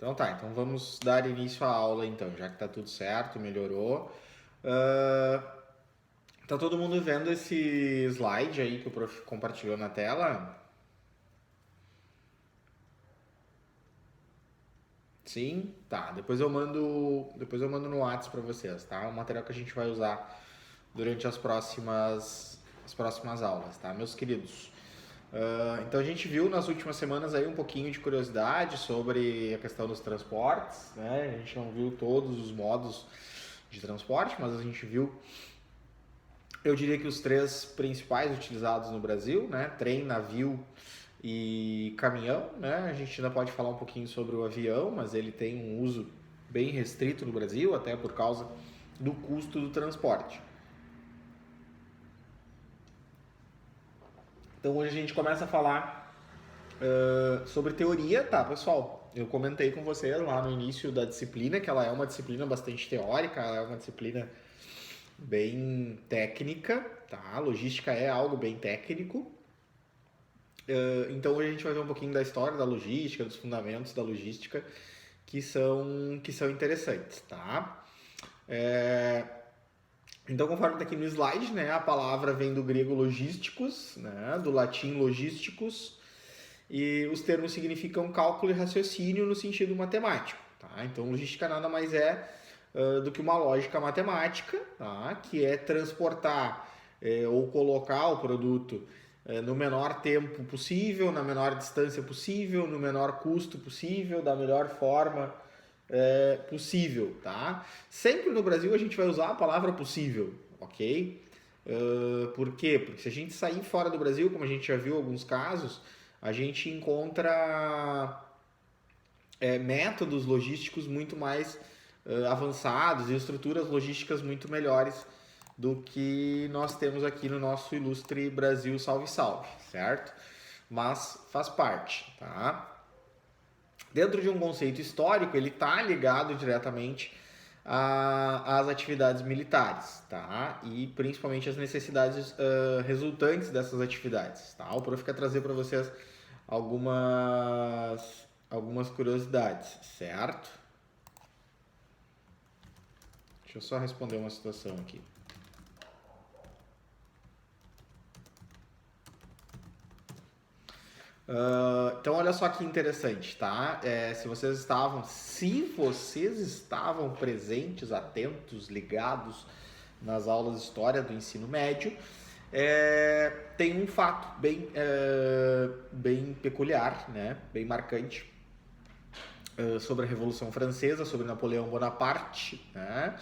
Então tá, então vamos dar início à aula então, já que tá tudo certo, melhorou. Ah, tá todo mundo vendo esse slide aí que o prof compartilhou na tela? Sim? Tá, depois eu mando no WhatsApp para vocês, tá? O material que a gente vai usar durante as próximas aulas, tá, meus queridos? Então a gente viu nas últimas semanas aí um pouquinho de curiosidade sobre a questão dos transportes, né? A gente não viu todos os modos de transporte, mas a gente viu, eu diria que os três principais utilizados no Brasil, né? Trem, navio e caminhão, né? A gente ainda pode falar um pouquinho sobre o avião, mas ele tem um uso bem restrito no Brasil, até por causa do custo do transporte. Então hoje a gente começa a falar sobre teoria, tá, pessoal? Eu comentei com vocês lá no início da disciplina que ela é uma disciplina bastante teórica, ela é uma disciplina bem técnica, tá? Logística é algo bem técnico. Então hoje a gente vai ver um pouquinho da história da logística, dos fundamentos da logística que são interessantes, tá? É, Então, conforme está aqui no slide, né, a palavra vem do grego logísticos, né, do latim logísticos, e os termos significam cálculo e raciocínio no sentido matemático. Tá? Então, logística nada mais é do que uma lógica matemática, tá? Que é transportar ou colocar o produto no menor tempo possível, na menor distância possível, no menor custo possível, da melhor forma possível. Tá? Sempre no Brasil a gente vai usar a palavra possível, ok? Por quê? Porque se a gente sair fora do Brasil, como a gente já viu alguns casos, a gente encontra métodos logísticos muito mais avançados e estruturas logísticas muito melhores do que nós temos aqui no nosso ilustre Brasil, salve salve, certo? Mas faz parte, tá? Dentro de um conceito histórico, ele está ligado diretamente às atividades militares, tá? E principalmente as necessidades resultantes dessas atividades, tá? O prof quer trazer para vocês algumas curiosidades, certo? Deixa eu só responder uma situação aqui. Então, olha só que interessante, tá? Se vocês estavam presentes, atentos, ligados nas aulas de história do ensino médio, tem um fato bem peculiar, né? Bem marcante sobre a Revolução Francesa, sobre Napoleão Bonaparte, né?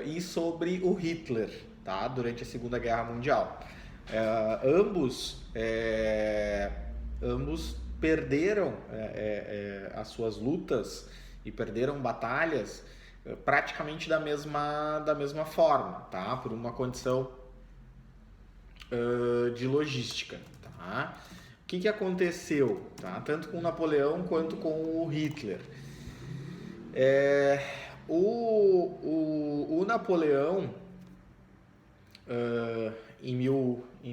E sobre o Hitler, tá? Durante a Segunda Guerra Mundial. Ambos perderam as suas lutas e perderam batalhas praticamente da mesma forma, tá? Por uma condição de logística, tá? O que aconteceu, tá? Tanto com Napoleão quanto com o Hitler. O Napoleão, em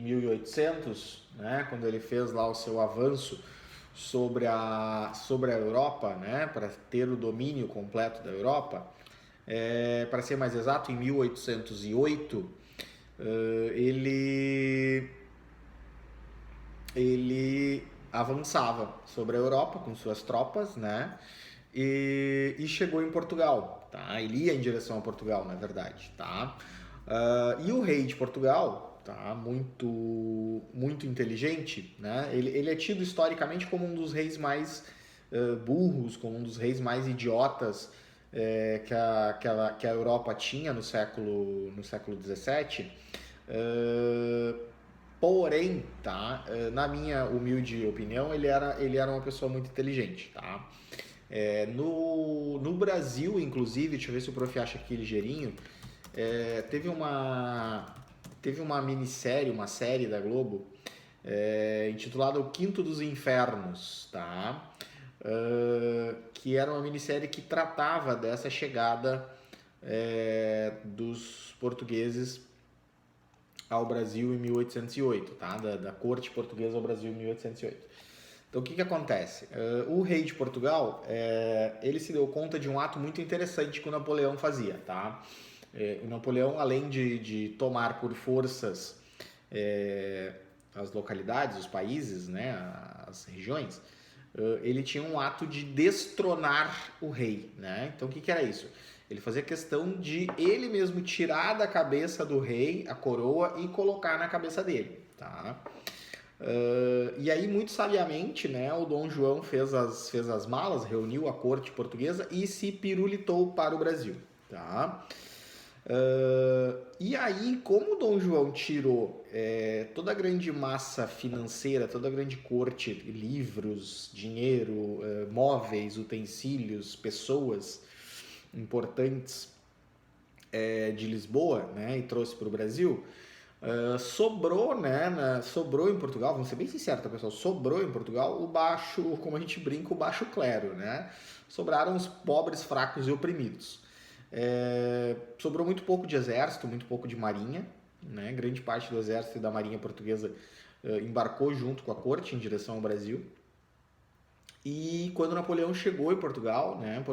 1800, né, quando ele fez lá o seu avanço sobre a Europa, né, para ter o domínio completo da Europa, para ser mais exato, em 1808, ele avançava sobre a Europa com suas tropas, né? E chegou em Portugal, tá? Ele ia em direção a Portugal, na verdade, tá? E o rei de Portugal, tá? Muito inteligente, né? Ele é tido historicamente como um dos reis mais burros, como um dos reis mais idiotas que a Europa tinha no século XVII. Porém, tá? Na minha humilde opinião, ele era uma pessoa muito inteligente, tá? No Brasil, inclusive, deixa eu ver se o prof acha aqui ligeirinho, teve uma minissérie, uma série da Globo, intitulada O Quinto dos Infernos, tá? Que era uma minissérie que tratava dessa chegada dos portugueses ao Brasil em 1808, tá? Da corte portuguesa ao Brasil em 1808. Então, o que acontece? O rei de Portugal, ele se deu conta de um ato muito interessante que o Napoleão fazia, tá? O Napoleão, além de tomar por forças as localidades, os países, né, as regiões, ele tinha um ato de destronar o rei, né? Então, o que era isso? Ele fazia questão de ele mesmo tirar da cabeça do rei a coroa e colocar na cabeça dele, tá? E aí, muito sabiamente, né, o Dom João fez as malas, reuniu a corte portuguesa e se pirulitou para o Brasil, tá? E aí, como o Dom João tirou toda a grande massa financeira, toda a grande corte, livros, dinheiro, móveis, utensílios, pessoas importantes de Lisboa, né, e trouxe para o Brasil, sobrou, né, sobrou em Portugal, vamos ser bem sinceros, tá, pessoal? Sobrou em Portugal o baixo, como a gente brinca, o baixo clero, né? Sobraram os pobres, fracos e oprimidos. Sobrou muito pouco de exército, muito pouco de marinha, né? Grande parte do exército e da marinha portuguesa embarcou junto com a corte em direção ao Brasil. E quando Napoleão chegou em Portugal, né,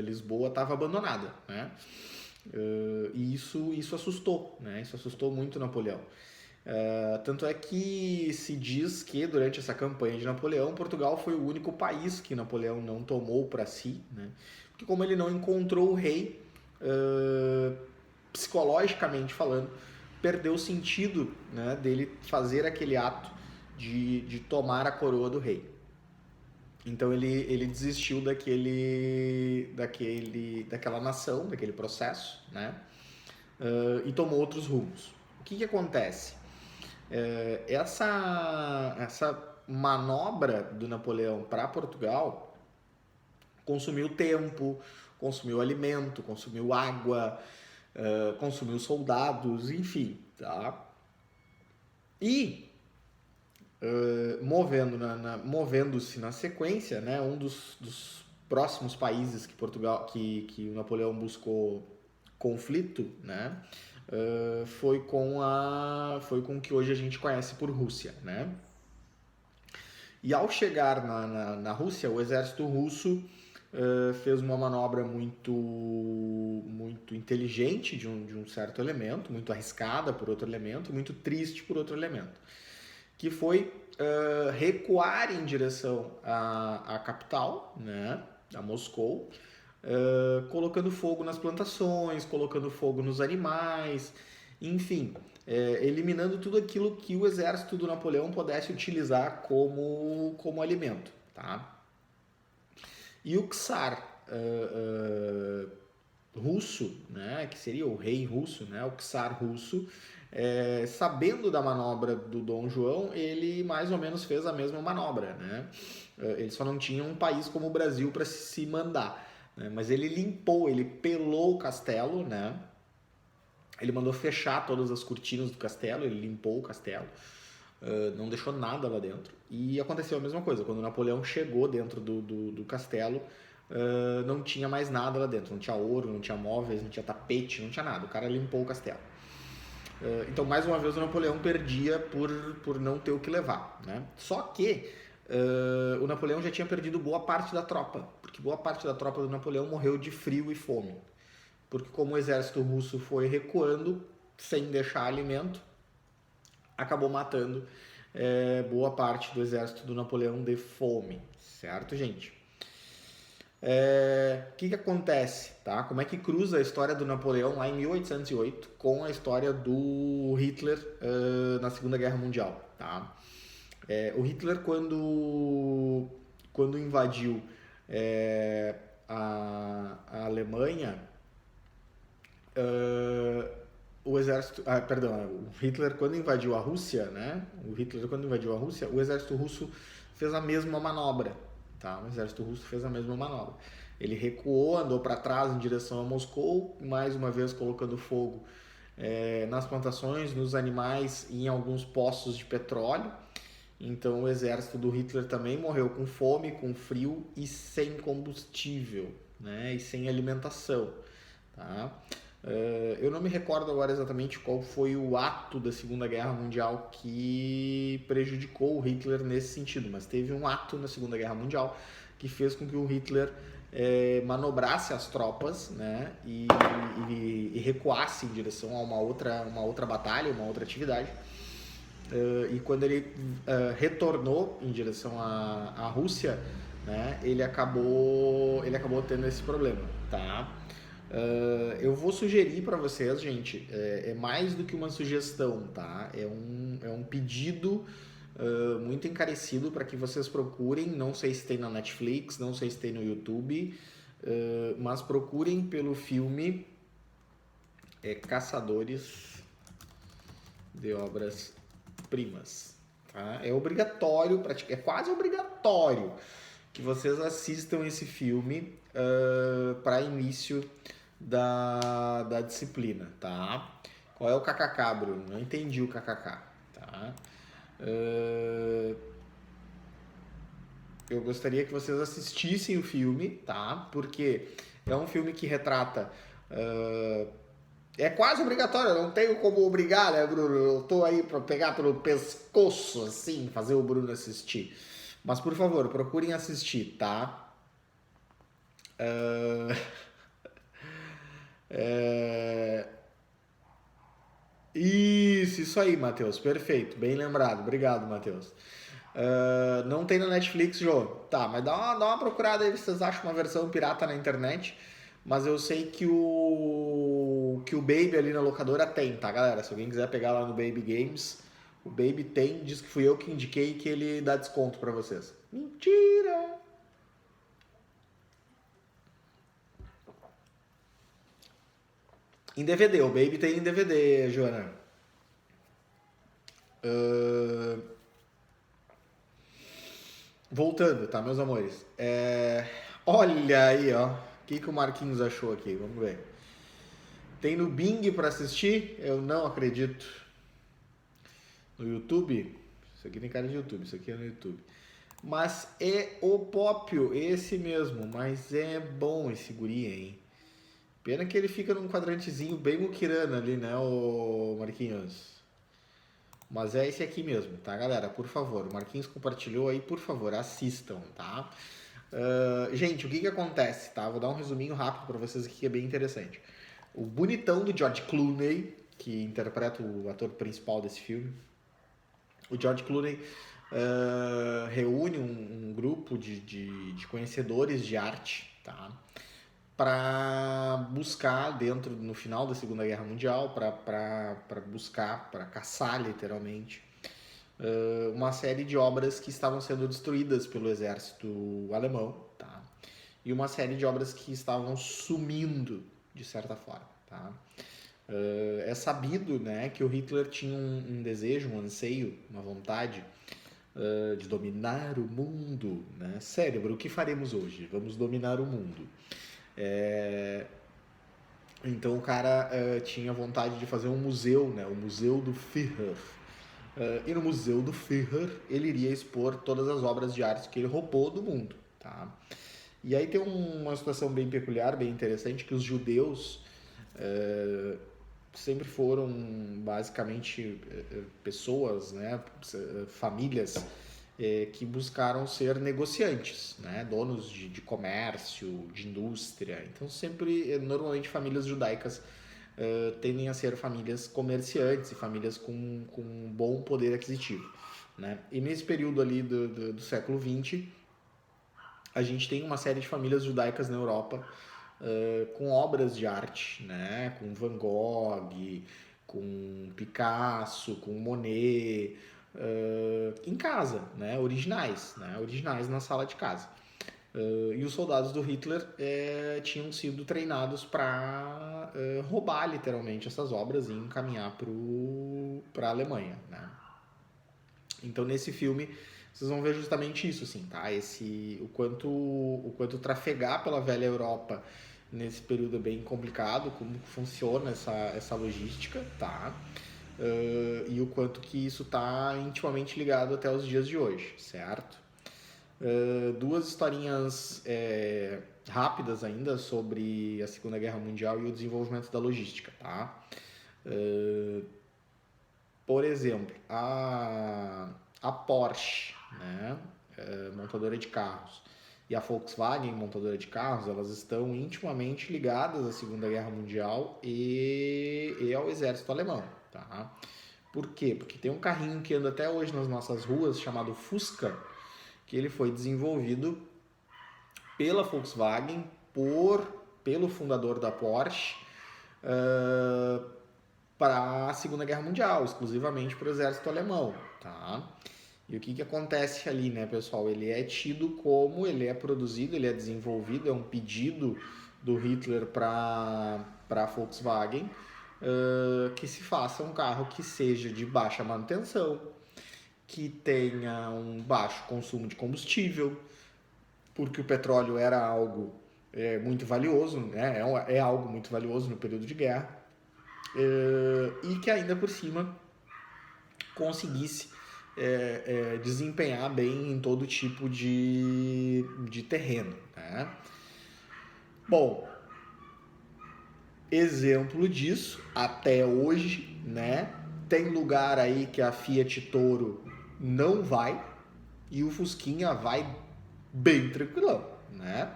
Lisboa estava abandonada, né? E isso assustou, né? Isso assustou muito Napoleão. Tanto é que se diz que durante essa campanha de Napoleão, Portugal foi o único país que Napoleão não tomou para si, né? Porque como ele não encontrou o rei, psicologicamente falando, perdeu o sentido, né, dele fazer aquele ato de tomar a coroa do rei. Então ele desistiu daquela nação, daquele processo, né? E tomou outros rumos. O que acontece? Essa manobra do Napoleão para Portugal consumiu tempo, consumiu alimento, consumiu água, consumiu soldados, enfim, tá? E movendo-se na sequência, né, um dos próximos países que o Napoleão buscou conflito, né, foi com o que hoje a gente conhece por Rússia, né? E ao chegar na Rússia, o exército russo fez uma manobra muito inteligente de um certo elemento, muito arriscada por outro elemento, muito triste por outro elemento, que foi recuar em direção à capital, né, a Moscou, colocando fogo nas plantações, colocando fogo nos animais, enfim, eliminando tudo aquilo que o exército do Napoleão pudesse utilizar como alimento, tá? E o czar russo, né, que seria o rei russo, né, o czar russo, sabendo da manobra do Dom João, ele mais ou menos fez a mesma manobra, né? Ele só não tinha um país como o Brasil para se mandar, né? Mas ele ele pelou o castelo, né? Ele mandou fechar todas as cortinas do castelo, ele limpou o castelo, não deixou nada lá dentro. E aconteceu a mesma coisa, quando Napoleão chegou dentro do castelo, não tinha mais nada lá dentro, não tinha ouro, não tinha móveis, não tinha tapete, não tinha nada, o cara limpou o castelo. Então, mais uma vez, o Napoleão perdia por não ter o que levar, né? Só que o Napoleão já tinha perdido boa parte da tropa, porque boa parte da tropa do Napoleão morreu de frio e fome. Porque como o exército russo foi recuando, sem deixar alimento, acabou matando boa parte do exército do Napoleão de fome, certo, gente? O que acontece, tá? Como é que cruza a história do Napoleão lá em 1808 com a história do Hitler na Segunda Guerra Mundial, tá? O Hitler, quando invadiu a Alemanha, o Hitler quando invadiu a Rússia, né? O exército russo fez a mesma manobra, tá? O exército russo fez a mesma manobra. Ele recuou, andou para trás em direção a Moscou, mais uma vez colocando fogo nas plantações, nos animais e em alguns poços de petróleo. Então o exército do Hitler também morreu com fome, com frio e sem combustível, né? E sem alimentação, tá? Eu não me recordo agora exatamente qual foi o ato da Segunda Guerra Mundial que prejudicou o Hitler nesse sentido, mas teve um ato na Segunda Guerra Mundial que fez com que o Hitler manobrasse as tropas, né, e recuasse em direção a uma outra batalha, uma outra atividade. E quando ele retornou em direção à Rússia, né, ele acabou tendo esse problema, tá? Eu vou sugerir para vocês, gente, é mais do que uma sugestão, tá? É um pedido muito encarecido para que vocês procurem. Não sei se tem na Netflix, não sei se tem no YouTube, mas procurem pelo filme Caçadores de Obras Primas. Tá? É obrigatório, é quase obrigatório que vocês assistam esse filme para início da disciplina, tá? Qual é o kkk, Bruno? Não entendi o kkk, tá? Eu gostaria que vocês assistissem o filme, tá? Porque é um filme que retrata... é quase obrigatório, eu não tenho como obrigar, né, Bruno? Eu tô aí para pegar pelo pescoço, assim, fazer o Bruno assistir. Mas, por favor, procurem assistir, tá? Isso aí, Matheus. Perfeito. Bem lembrado. Obrigado, Matheus. Não tem na Netflix, Jô. Tá, mas dá uma procurada aí, vocês acham uma versão pirata na internet. Mas eu sei que o Baby ali na locadora tem, tá, galera? Se alguém quiser pegar lá no Baby Games, o Baby tem. Diz que fui eu que indiquei que ele dá desconto pra vocês. Mentira! Em DVD, o Baby tem em DVD, Joana. Voltando, tá, meus amores? Olha aí, ó. O que o Marquinhos achou aqui? Vamos ver. Tem no Bing pra assistir? Eu não acredito. No YouTube? Isso aqui tem cara de YouTube, isso aqui é no YouTube. Mas é o Popio, esse mesmo. Mas é bom esse guri, hein? Pena que ele fica num quadrantezinho bem muquirana ali, né, o Marquinhos? Mas é esse aqui mesmo, tá, galera? Por favor, o Marquinhos compartilhou aí, por favor, assistam, tá? Gente, o que acontece, tá? Vou dar um resuminho rápido pra vocês aqui que é bem interessante. O bonitão do George Clooney, que interpreta o ator principal desse filme, o George Clooney reúne um grupo de conhecedores de arte, tá? Para buscar no final da Segunda Guerra Mundial, para buscar, para caçar literalmente, uma série de obras que estavam sendo destruídas pelo exército alemão, tá? E uma série de obras que estavam sumindo de certa forma, tá? É sabido, né, que o Hitler tinha um desejo, um anseio, uma vontade de dominar o mundo, né? Cérebro, o que faremos hoje? Vamos dominar o mundo. Então o cara tinha vontade de fazer um museu, né? O Museu do Führer. E no Museu do Führer ele iria expor todas as obras de arte que ele roubou do mundo, tá? E aí tem uma situação bem peculiar, bem interessante, que os judeus sempre foram basicamente pessoas, né? Famílias que buscaram ser negociantes, né? Donos de comércio, de indústria. Então sempre, normalmente famílias judaicas tendem a ser famílias comerciantes e famílias com um bom poder aquisitivo, né? E nesse período ali do século XX, a gente tem uma série de famílias judaicas na Europa com obras de arte, né? Com Van Gogh, com Picasso, com Monet, em casa, né? Originais na sala de casa. E os soldados do Hitler tinham sido treinados para roubar literalmente essas obras e encaminhar para a Alemanha, né? Então nesse filme vocês vão ver justamente isso, assim, tá? O quanto trafegar pela velha Europa nesse período é bem complicado, como funciona essa logística, tá? E o quanto que isso está intimamente ligado até os dias de hoje, certo? Duas historinhas rápidas ainda sobre a Segunda Guerra Mundial e o desenvolvimento da logística, tá? Por exemplo, a Porsche, né, montadora de carros, e a Volkswagen, montadora de carros, elas estão intimamente ligadas à Segunda Guerra Mundial e ao exército alemão, tá? Por quê? Porque tem um carrinho que anda até hoje nas nossas ruas chamado Fusca, que ele foi desenvolvido pela Volkswagen, pelo fundador da Porsche, para a Segunda Guerra Mundial, exclusivamente para o exército alemão, tá? E o que acontece ali, né, pessoal? Ele é tido como, ele é produzido, ele é desenvolvido, é um pedido do Hitler para a Volkswagen que se faça um carro que seja de baixa manutenção, que tenha um baixo consumo de combustível, porque o petróleo era algo muito valioso, né? É algo muito valioso no período de guerra, e que ainda por cima conseguisse desempenhar bem em todo tipo de terreno, né? Bom, exemplo disso até hoje, né? Tem lugar aí que a Fiat Toro não vai e o Fusquinha vai bem tranquilão, né?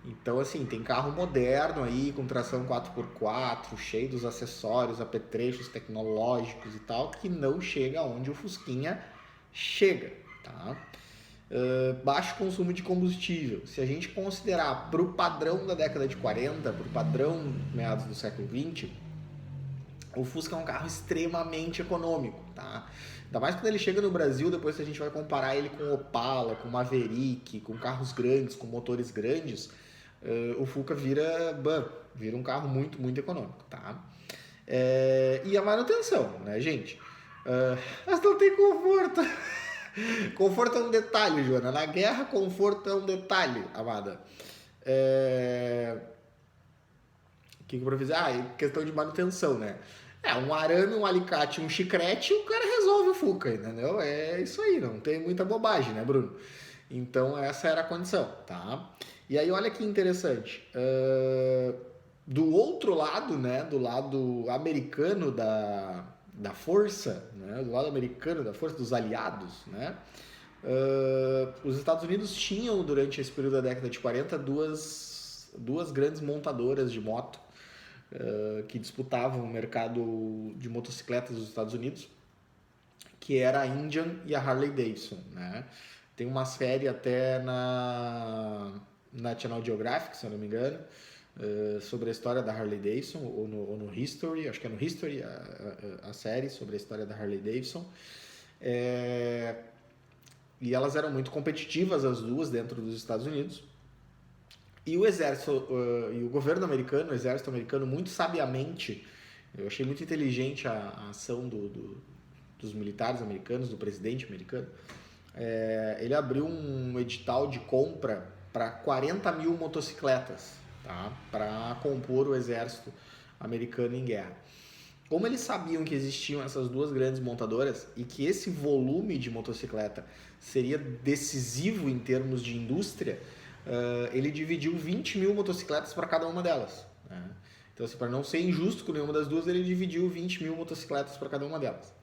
Então, assim, tem carro moderno aí, com tração 4x4, cheio dos acessórios, apetrechos tecnológicos e tal, que não chega onde o Fusquinha chega, tá? Baixo consumo de combustível. Se a gente considerar para o padrão da década de 40, para o padrão meados do século 20, o Fusca é um carro extremamente econômico, tá? Ainda mais quando ele chega no Brasil, depois a gente vai comparar ele com Opala, com Maverick, com carros grandes, com motores grandes, o Fusca vira um carro muito, muito econômico, tá? E a manutenção, né, gente? Mas não tem conforto. Conforto é um detalhe, Joana. Na guerra, conforto é um detalhe, amada. O que eu vou dizer? Questão de manutenção, né? Um arame, um alicate, um chiclete, o cara resolve o Fuca, entendeu? É isso aí, não tem muita bobagem, né, Bruno? Então, essa era a condição, tá? E aí, olha que interessante. Do outro lado, né, do lado americano da força, né, do lado americano da força dos aliados, né, os Estados Unidos tinham, durante esse período da década de 40, duas grandes montadoras de moto que disputavam o mercado de motocicletas dos Estados Unidos, que era a Indian e a Harley Davidson, né? Tem uma série até na National Geographic, se eu não me engano, sobre a história da Harley Davidson, ou no History, acho que é no History a série sobre a história da Harley Davidson. E elas eram muito competitivas, as duas, dentro dos Estados Unidos. E o exército e o governo americano, o exército americano, muito sabiamente, eu achei muito inteligente a ação dos militares americanos, do presidente americano. Ele abriu um edital de compra para 40 mil motocicletas, tá? Para compor o exército americano em guerra. Como eles sabiam que existiam essas duas grandes montadoras e que esse volume de motocicleta seria decisivo em termos de indústria, ele dividiu 20 mil motocicletas para cada uma delas, né? Então, assim, para não ser injusto com nenhuma das duas, ele dividiu 20 mil motocicletas para cada uma delas.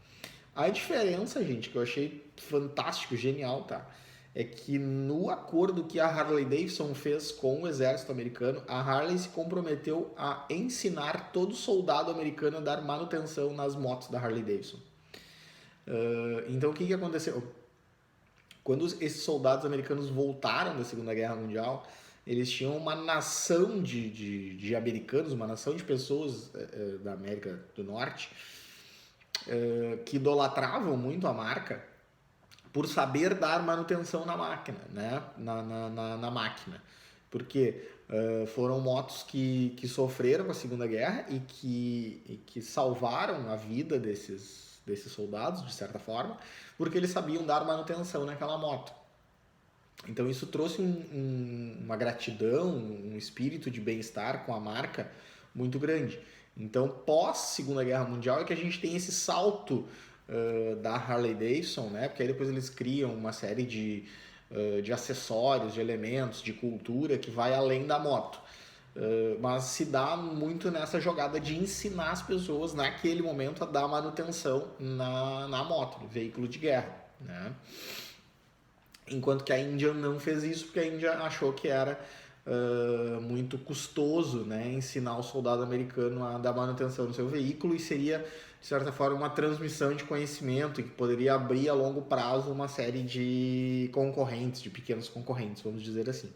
A diferença, gente, que eu achei fantástico, genial, tá? É que no acordo que a Harley Davidson fez com o exército americano, a Harley se comprometeu a ensinar todo soldado americano a dar manutenção nas motos da Harley Davidson. Então, o que aconteceu? Quando esses soldados americanos voltaram da Segunda Guerra Mundial, eles tinham uma nação de americanos, uma nação de pessoas da América do Norte, que idolatravam muito a marca por saber dar manutenção na máquina, né? na máquina. Porque foram motos que sofreram a Segunda Guerra e que salvaram a vida desses soldados, de certa forma, porque eles sabiam dar manutenção naquela moto. Então isso trouxe uma gratidão, um espírito de bem-estar com a marca muito grande. Então, pós Segunda Guerra Mundial é que a gente tem esse salto da Harley Davidson, né? Porque aí depois eles criam uma série de de acessórios, de elementos, de cultura que vai além da moto. Mas se dá muito nessa jogada de ensinar as pessoas naquele momento a dar manutenção na moto, no veículo de guerra, né? Enquanto que a Índia não fez isso, porque a Índia achou que era muito custoso, né, ensinar o soldado americano a dar manutenção no seu veículo, e seria, de certa forma, uma transmissão de conhecimento e que poderia abrir a longo prazo uma série de concorrentes, de pequenos concorrentes, vamos dizer assim.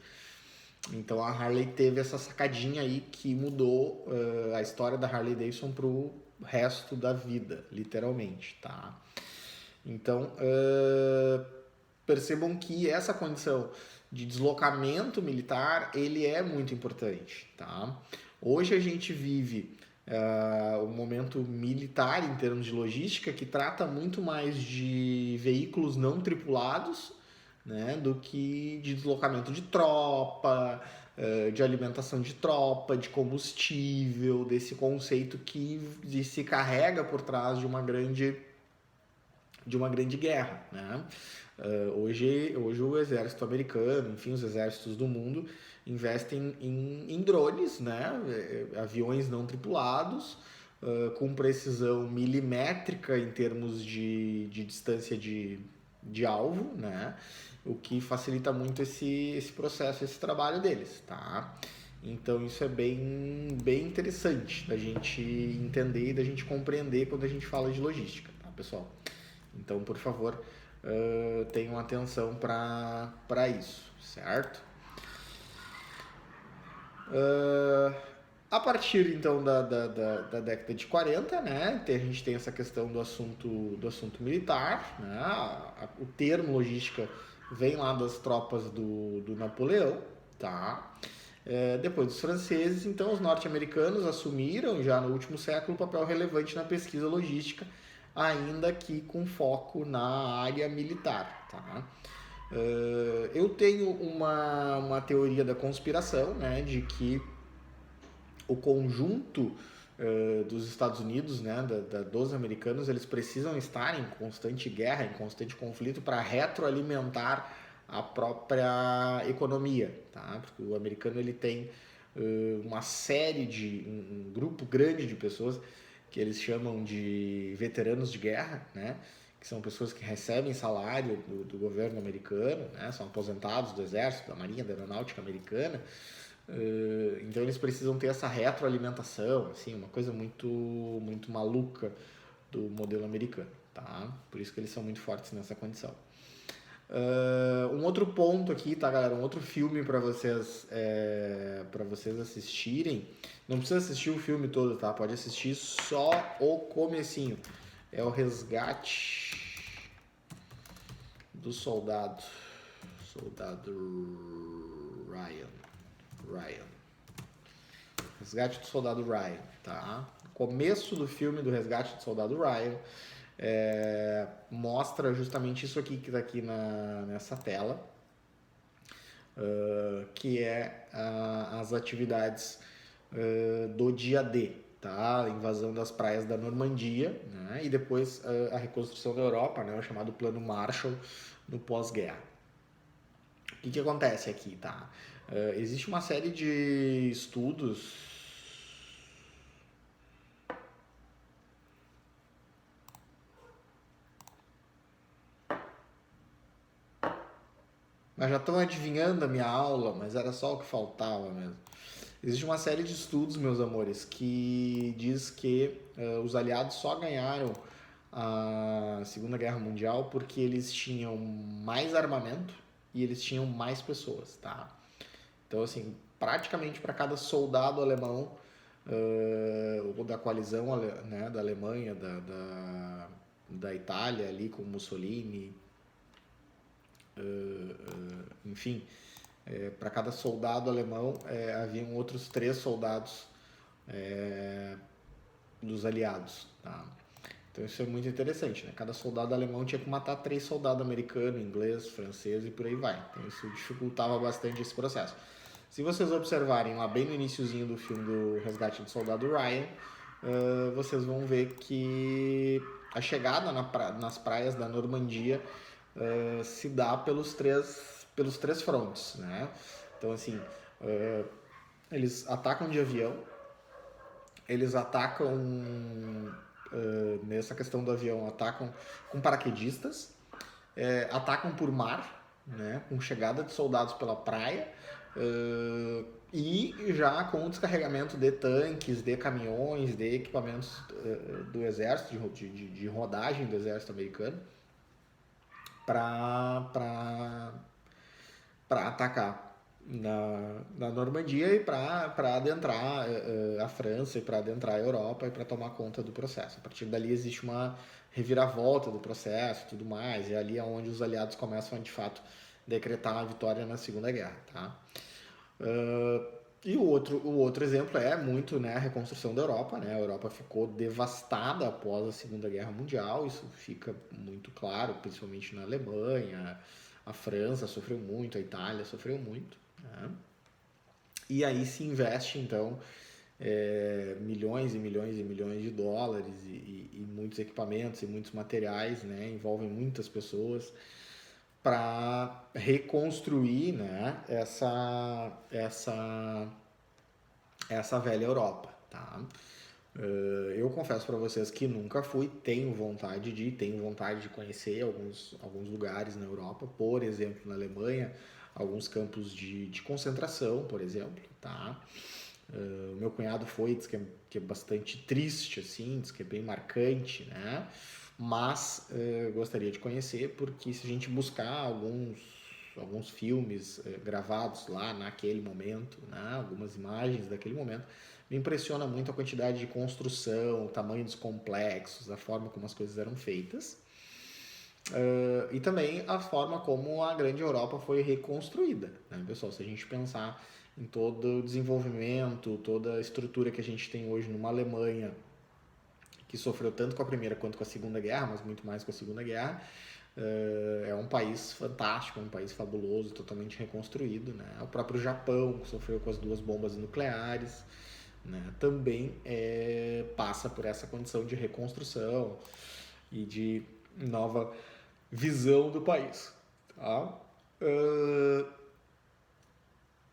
Então a Harley teve essa sacadinha aí que mudou a história da Harley Davidson pro resto da vida, literalmente, tá? Então, percebam que essa condição de deslocamento militar, ele é muito importante, tá? Hoje a gente vive um momento militar em termos de logística que trata muito mais de veículos não tripulados, né, do que de deslocamento de tropa, de alimentação de tropa, de combustível, desse conceito que se carrega por trás de uma grande guerra, né? Hoje o exército americano, enfim, os exércitos do mundo investem em drones, né? Aviões não tripulados, com precisão milimétrica em termos de distância de alvo, né? O que facilita muito esse processo, esse trabalho deles, tá? Então isso é bem interessante da gente entender e da gente compreender quando a gente fala de logística, tá, pessoal? Então, por favor, tenham atenção para isso, certo? A partir, então, da década de 40, né, a gente tem essa questão do assunto militar, né, o termo logística vem lá das tropas do Napoleão, tá? Depois dos franceses, então, os norte-americanos assumiram, já no último século, um papel relevante na pesquisa logística, ainda que com foco na área militar, tá? Eu tenho uma teoria da conspiração, né, de que o conjunto dos Estados Unidos, né, dos americanos, eles precisam estar em constante guerra, em constante conflito para retroalimentar a própria economia, tá? Porque o americano ele tem uma série um grupo grande de pessoas que eles chamam de veteranos de guerra, né? Que são pessoas que recebem salário do governo americano, né? São aposentados do exército, da marinha, da aeronáutica americana. Então eles precisam ter essa retroalimentação, assim, uma coisa muito maluca do modelo americano, tá? Por isso que eles são muito fortes nessa condição. Um outro ponto aqui, tá, galera? Um outro filme para vocês assistirem. Não precisa assistir o filme todo, tá? Pode assistir só o comecinho. É o Resgate do Soldado Ryan. Resgate do Soldado Ryan, tá? O começo do filme do Resgate do Soldado Ryan mostra justamente isso aqui que está aqui nessa tela, que é as atividades do dia D, tá? A invasão das praias da Normandia, né? E depois a reconstrução da Europa, né? O chamado Plano Marshall no pós-guerra. O que acontece aqui, tá? Existe uma série de estudos. Mas já estão adivinhando a minha aula, mas era só o que faltava mesmo. Existe uma série de estudos, meus amores, que diz que os aliados só ganharam a Segunda Guerra Mundial porque eles tinham mais armamento e eles tinham mais pessoas, tá? Então, assim, praticamente para cada soldado alemão ou da coalizão, né, da Alemanha, da Itália ali com Mussolini, enfim, para cada soldado alemão haviam outros 3 soldados dos aliados, tá? Então isso é muito interessante, né? Cada soldado alemão tinha que matar 3 soldados americanos, inglês, francês e por aí vai. Então isso dificultava bastante esse processo. Se vocês observarem lá bem no iniciozinho do filme do Resgate do Soldado Ryan, vocês vão ver que a chegada nas praias da Normandia se dá pelos pelos 3 frontes, né? Então, assim, eles atacam de avião, eles atacam, nessa questão do avião, atacam com paraquedistas, atacam por mar, né, com chegada de soldados pela praia, e já com o descarregamento de tanques, de caminhões, de equipamentos do exército, de rodagem do exército americano, para atacar na Normandia e para adentrar a França e para adentrar a Europa e para tomar conta do processo. A partir dali existe uma reviravolta do processo e tudo mais, e ali é onde os aliados começam a, de fato, decretar a vitória na Segunda Guerra. Tá? E o outro exemplo é muito, né, a reconstrução da Europa. Né? A Europa ficou devastada após a Segunda Guerra Mundial, isso fica muito claro, principalmente na Alemanha. A França sofreu muito, a Itália sofreu muito. Né? E aí se investe, então, milhões e milhões e milhões de dólares e muitos equipamentos e muitos materiais, né? Envolvem muitas pessoas para reconstruir, né, essa velha Europa. Tá? Eu confesso para vocês que nunca fui, tenho vontade de conhecer alguns lugares na Europa, por exemplo, na Alemanha, alguns campos de concentração, por exemplo, tá? Meu cunhado foi, diz que é bastante triste, assim, diz que é bem marcante, né? Mas gostaria de conhecer, porque se a gente buscar alguns filmes gravados lá naquele momento, né? Algumas imagens daquele momento, me impressiona muito a quantidade de construção, o tamanho dos complexos, a forma como as coisas eram feitas. E também a forma como a grande Europa foi reconstruída, né, pessoal? Se a gente pensar em todo o desenvolvimento, toda a estrutura que a gente tem hoje numa Alemanha, que sofreu tanto com a Primeira quanto com a Segunda Guerra, mas muito mais com a Segunda Guerra, é um país fantástico, é um país fabuloso, totalmente reconstruído. Né? O próprio Japão, que sofreu com as 2 bombas nucleares, né, também passa por essa condição de reconstrução e de nova visão do país. Tá?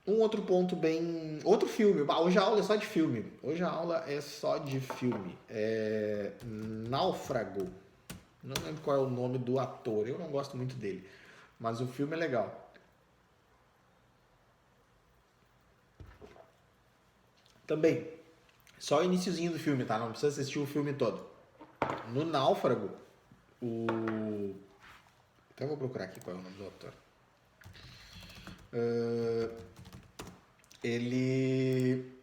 Um outro ponto bem... Outro filme. Hoje a aula é só de filme. Náufrago. Não lembro qual é o nome do ator. Eu não gosto muito dele. Mas o filme é legal. Também. Só o iniciozinho do filme, tá? Não precisa assistir o filme todo. No Náufrago, Então eu vou procurar aqui qual é o nome do autor. Ele...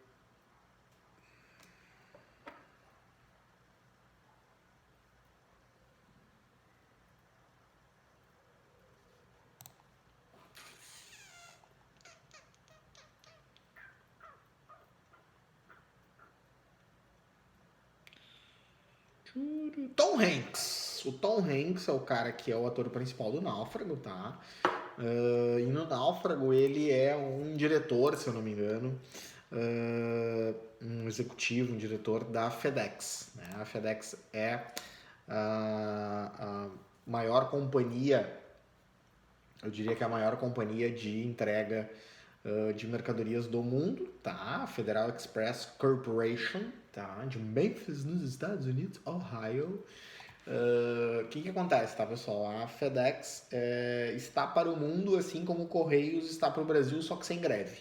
Tom Hanks. O Tom Hanks é o cara que é o ator principal do Náufrago, tá? E no Náufrago ele é um diretor, se eu não me engano, um executivo, um diretor da FedEx. Né? A FedEx é a maior companhia, eu diria que é a maior companhia de entrega de mercadorias do mundo, tá? Federal Express Corporation, tá? De Memphis, nos Estados Unidos, Ohio. O que acontece, tá, pessoal? A FedEx está para o mundo assim como o Correios está para o Brasil, só que sem greve.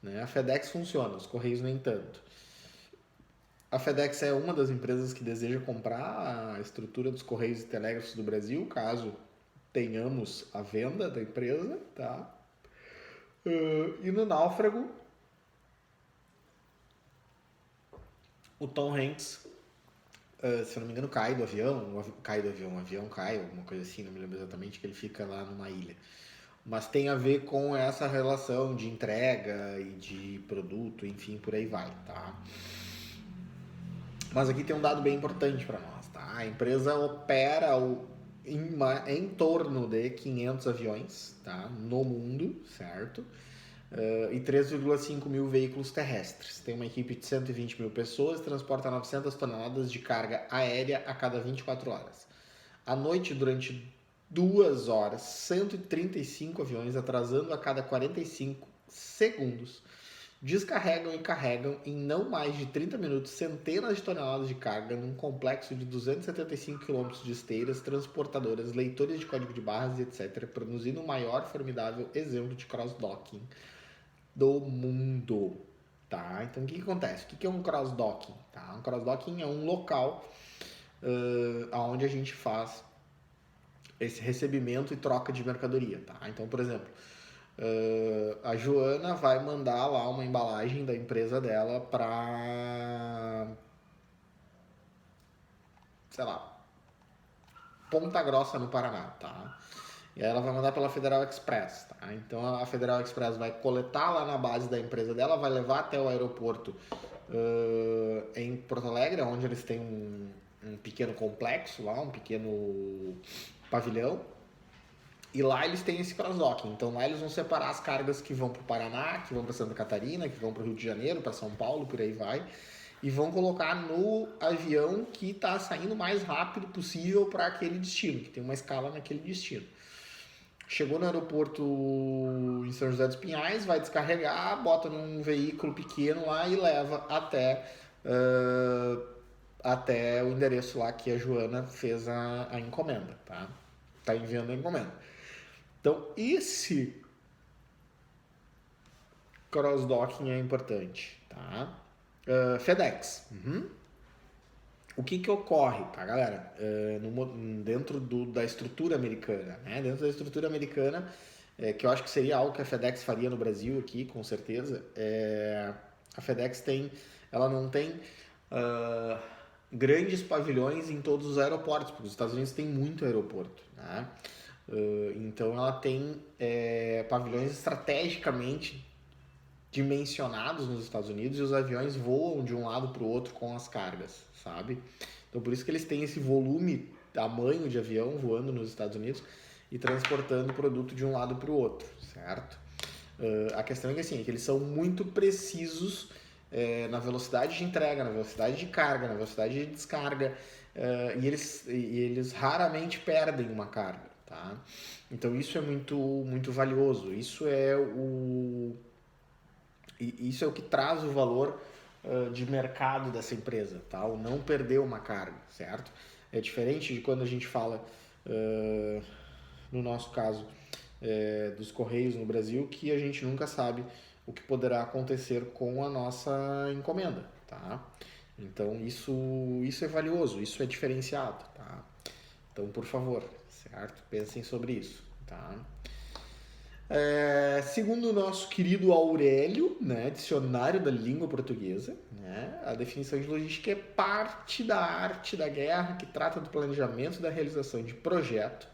Né? A FedEx funciona, os Correios nem tanto. A FedEx é uma das empresas que deseja comprar a estrutura dos Correios e Telégrafos do Brasil, caso tenhamos a venda da empresa, tá? E no Náufrago, o Tom Hanks, se eu não me engano, cai do avião, o avião cai, alguma coisa assim, não me lembro exatamente, que ele fica lá numa ilha. Mas tem a ver com essa relação de entrega e de produto, enfim, por aí vai, tá? Mas aqui tem um dado bem importante para nós, tá? A empresa opera em torno de 500 aviões, tá? No mundo, certo? E 3,5 mil veículos terrestres. Tem uma equipe de 120 mil pessoas, transporta 900 toneladas de carga aérea a cada 24 horas. À noite, durante 2 horas, 135 aviões atrasando a cada 45 segundos, descarregam e carregam em não mais de 30 minutos centenas de toneladas de carga num complexo de 275 quilômetros de esteiras, transportadoras, leitores de código de barras e etc., produzindo o maior formidável exemplo de cross-docking do mundo. Tá? Então, o que acontece? O que é um cross-docking? Tá? Um cross-docking é um local onde a gente faz esse recebimento e troca de mercadoria. Tá? Então, por exemplo, a Joana vai mandar lá uma embalagem da empresa dela para, sei lá, Ponta Grossa, no Paraná, tá? E aí ela vai mandar pela Federal Express, tá? Então a Federal Express vai coletar lá na base da empresa dela, vai levar até o aeroporto em Porto Alegre, onde eles têm um pequeno complexo lá, um pequeno pavilhão. E lá eles têm esse cross-docking. Então lá eles vão separar as cargas que vão para o Paraná, que vão para Santa Catarina, que vão para o Rio de Janeiro, para São Paulo, por aí vai. E vão colocar no avião que está saindo o mais rápido possível para aquele destino, que tem uma escala naquele destino. Chegou no aeroporto em São José dos Pinhais, vai descarregar, bota num veículo pequeno lá e leva até o endereço lá que a Joana fez a encomenda, tá? Tá enviando a encomenda. Então, esse cross-docking é importante, tá? FedEx. O que ocorre, tá, galera? Dentro da estrutura americana, né? Dentro da estrutura americana, que eu acho que seria algo que a FedEx faria no Brasil aqui, com certeza. A FedEx ela não tem grandes pavilhões em todos os aeroportos, porque os Estados Unidos tem muito aeroporto, né? Então ela tem pavilhões estrategicamente dimensionados nos Estados Unidos e os aviões voam de um lado para o outro com as cargas, sabe? Então por isso que eles têm esse volume, tamanho de avião voando nos Estados Unidos e transportando produto de um lado para o outro, certo? A questão é que assim, é que eles são muito precisos na velocidade de entrega, na velocidade de carga, na velocidade de descarga, e eles raramente perdem uma carga, tá? Então isso é muito, muito valioso. Isso é o que traz o valor de mercado dessa empresa, tá? O não perder uma carga, certo? É diferente de quando a gente fala, no nosso caso, dos Correios no Brasil, que a gente nunca sabe o que poderá acontecer com a nossa encomenda, tá? Então isso é valioso, isso é diferenciado, tá? Então, por favor, certo? Pensem sobre isso, tá? Segundo o nosso querido Aurélio, né, dicionário da língua portuguesa, né, a definição de logística é parte da arte da guerra que trata do planejamento da realização de projeto,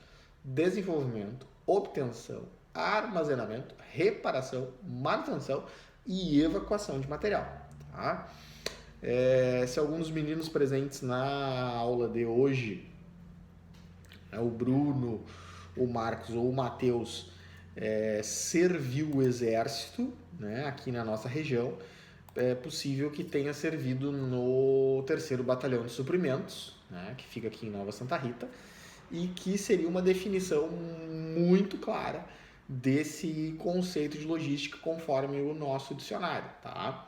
desenvolvimento, obtenção, armazenamento, reparação, manutenção e evacuação de material. Tá? Se alguns meninos presentes na aula de hoje, o Bruno, o Marcos ou o Matheus, serviu o exército, né, aqui na nossa região, é possível que tenha servido no 3º Batalhão de Suprimentos, né, que fica aqui em Nova Santa Rita, e que seria uma definição muito clara desse conceito de logística conforme o nosso dicionário, tá?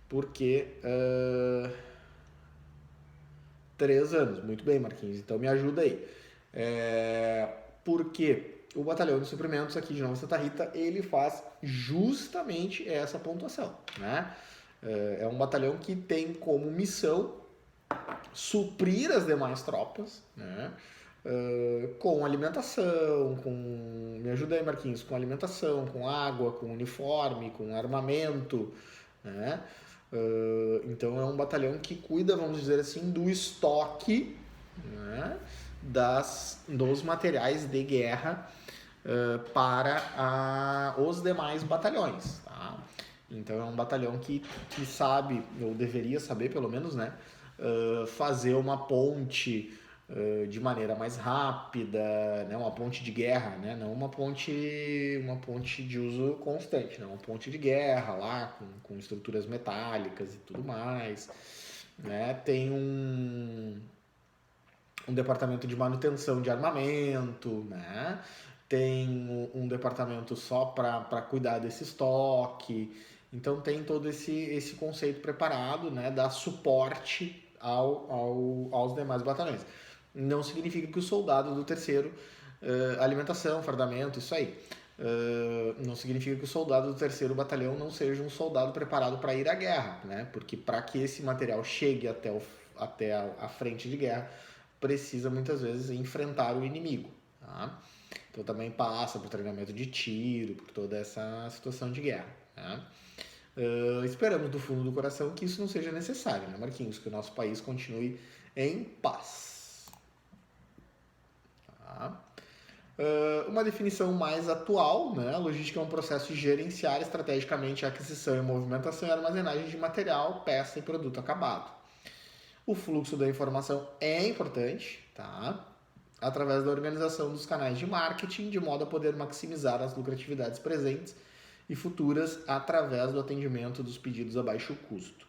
Porque 3 anos, muito bem, Marquinhos, então me ajuda aí. Porque o Batalhão de Suprimentos aqui de Nova Santa Rita, ele faz justamente essa pontuação, né? É um batalhão que tem como missão suprir as demais tropas, né? Com alimentação, me ajuda aí, Marquinhos, com alimentação, com água, com uniforme, com armamento, né? Então é um batalhão que cuida, vamos dizer assim, do estoque, né, dos materiais de guerra para os demais batalhões, tá? Então é um batalhão que sabe, ou deveria saber pelo menos, né, fazer uma ponte de maneira mais rápida, né, uma ponte de guerra, né, não uma ponte de uso constante, né, uma ponte de guerra lá com estruturas metálicas e tudo mais, né, tem um departamento de manutenção de armamento, né? Tem um departamento só para cuidar desse estoque. Então tem todo esse conceito preparado, né? Dar suporte aos demais batalhões. Não significa que o soldado do terceiro, alimentação, fardamento, isso aí. Não significa que o soldado do terceiro batalhão não seja um soldado preparado para ir à guerra, né? Porque para que esse material chegue até a frente de guerra, precisa muitas vezes enfrentar o inimigo. Tá? Então também passa por treinamento de tiro, por toda essa situação de guerra. Tá? Esperamos do fundo do coração que isso não seja necessário, né, Marquinhos? Que o nosso país continue em paz. Tá? Uma definição mais atual, né? A logística é um processo de gerenciar estrategicamente a aquisição e movimentação e armazenagem de material, peça e produto acabado. O fluxo da informação é importante, tá? Através da organização dos canais de marketing, de modo a poder maximizar as lucratividades presentes e futuras através do atendimento dos pedidos a baixo custo.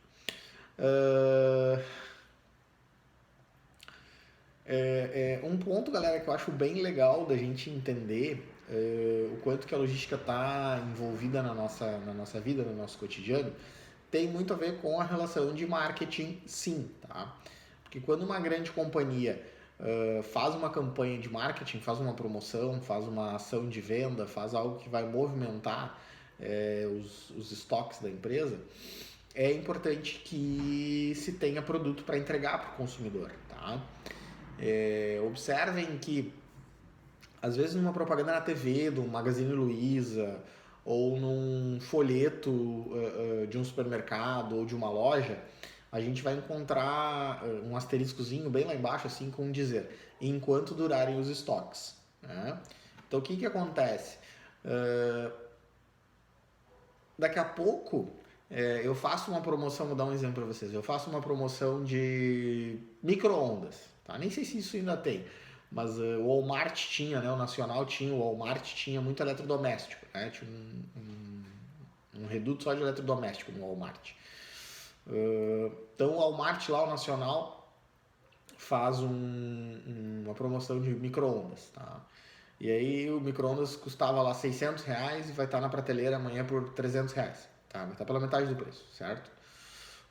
Um ponto, galera, que eu acho bem legal da gente entender o quanto que a logística está envolvida na nossa vida, no nosso cotidiano, tem muito a ver com a relação de marketing, sim, tá? Porque quando uma grande companhia faz uma campanha de marketing, faz uma promoção, faz uma ação de venda, faz algo que vai movimentar os estoques da empresa, é importante que se tenha produto para entregar para o consumidor, tá? Observem que, às vezes, numa propaganda na TV, do Magazine Luiza, ou num folheto de um supermercado ou de uma loja, a gente vai encontrar um asteriscozinho bem lá embaixo, assim, com dizer, enquanto durarem os estoques. Né? Então, o que acontece? Daqui a pouco, eu faço uma promoção, vou dar um exemplo para vocês, eu faço uma promoção de micro-ondas, tá? Nem sei se isso ainda tem, mas o Walmart tinha, né? O Nacional tinha, o Walmart tinha muito eletrodoméstico, né? Tinha um reduto só de eletrodoméstico no Walmart. Então o Walmart lá, o Nacional, faz uma promoção de micro-ondas, tá? E aí o micro-ondas custava lá R$600 e vai estar na prateleira amanhã por R$300, tá? Vai estar pela metade do preço, certo?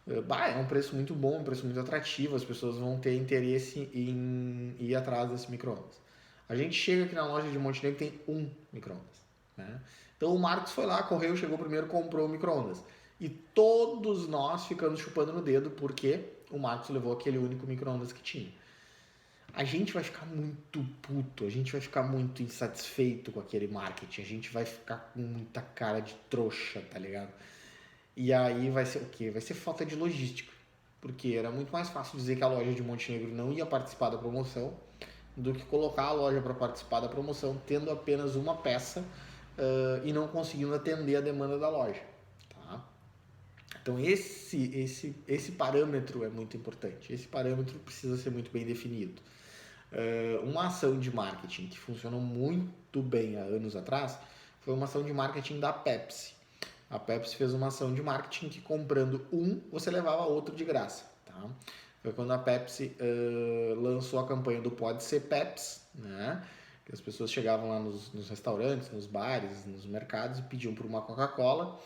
É um preço muito bom, um preço muito atrativo, as pessoas vão ter interesse em ir atrás desse micro-ondas. A gente chega aqui na loja de Montenegro e tem um micro-ondas, né? Então o Marcos foi lá, correu, chegou primeiro, comprou o micro-ondas. E todos nós ficamos chupando no dedo porque o Marcos levou aquele único micro-ondas que tinha. A gente vai ficar muito puto, a gente vai ficar muito insatisfeito com aquele marketing, a gente vai ficar com muita cara de trouxa, tá ligado? E aí vai ser o quê? Vai ser falta de logística. Porque era muito mais fácil dizer que a loja de Montenegro não ia participar da promoção do que colocar a loja para participar da promoção tendo apenas uma peça e não conseguindo atender a demanda da loja. Tá? Então esse parâmetro é muito importante. Esse parâmetro precisa ser muito bem definido. Uma ação de marketing que funcionou muito bem há anos atrás foi uma ação de marketing da Pepsi. A Pepsi fez uma ação de marketing que comprando você levava outro de graça. Tá? Foi quando a Pepsi lançou a campanha do Pode Ser Pepsi, né? Que as pessoas chegavam lá nos restaurantes, nos bares, nos mercados e pediam por uma Coca-Cola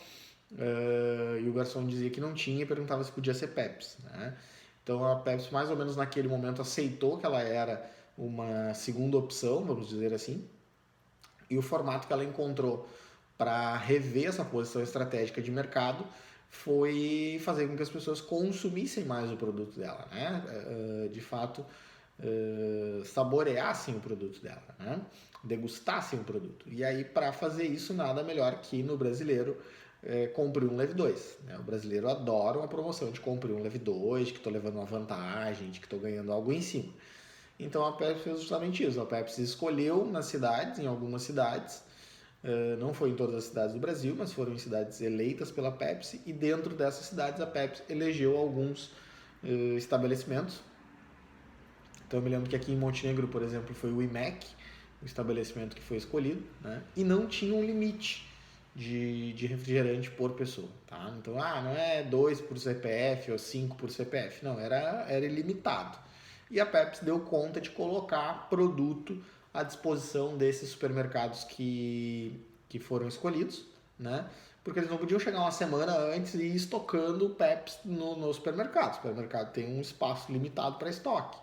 e o garçom dizia que não tinha e perguntava se podia ser Pepsi. Né? Então a Pepsi mais ou menos naquele momento aceitou que ela era uma segunda opção, vamos dizer assim, e o formato que ela encontrou para rever essa posição estratégica de mercado foi fazer com que as pessoas consumissem mais o produto dela, né? De fato, saboreassem o produto dela, né? Degustassem o produto. E aí, para fazer isso, nada melhor que no brasileiro compre um, leve dois. Né? O brasileiro adora uma promoção de compre um, leve dois, de que estou levando uma vantagem, de que estou ganhando algo em cima. Então a Pepsi fez justamente isso. A Pepsi escolheu nas cidades, em algumas cidades, não foi em todas as cidades do Brasil, mas foram em cidades eleitas pela Pepsi, e dentro dessas cidades a Pepsi elegeu alguns estabelecimentos. Então eu me lembro que aqui em Montenegro, por exemplo, foi o IMEC, o estabelecimento que foi escolhido, né? E não tinha um limite de refrigerante por pessoa, tá? Então, não é 2 por CPF ou 5 por CPF, não, era ilimitado. e a Pepsi deu conta de colocar produto à disposição desses supermercados que foram escolhidos, né? Porque eles não podiam chegar uma semana antes e ir estocando Pepsi no supermercado. O supermercado tem um espaço limitado para estoque.